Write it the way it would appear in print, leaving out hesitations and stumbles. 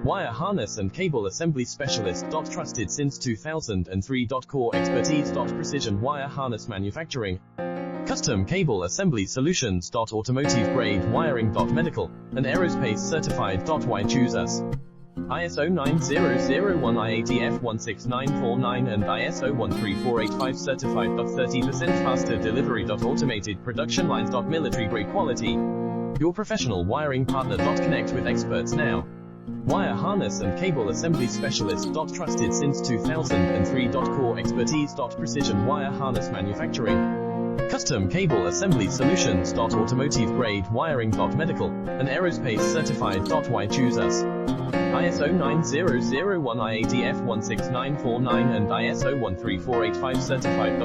Wire harness and cable assembly specialist. Trusted since 2003. Core expertise. Precision wire harness manufacturing. Custom cable assembly solutions. Automotive grade wiring. Medical and aerospace certified. Why choose us? ISO 9001 IATF 16949 and ISO 13485 certified. 30% faster delivery. Automated production lines. Military grade quality. Your professional wiring partner. Connect with experts now. Wire harness and cable assembly specialist. Trusted since 2003. Core expertise. Precision wire harness manufacturing. Custom cable assembly solutions. Automotive grade wiring. Medical and aerospace certified. Why choose us? ISO 9001 IATF 16949 and ISO 13485 certified.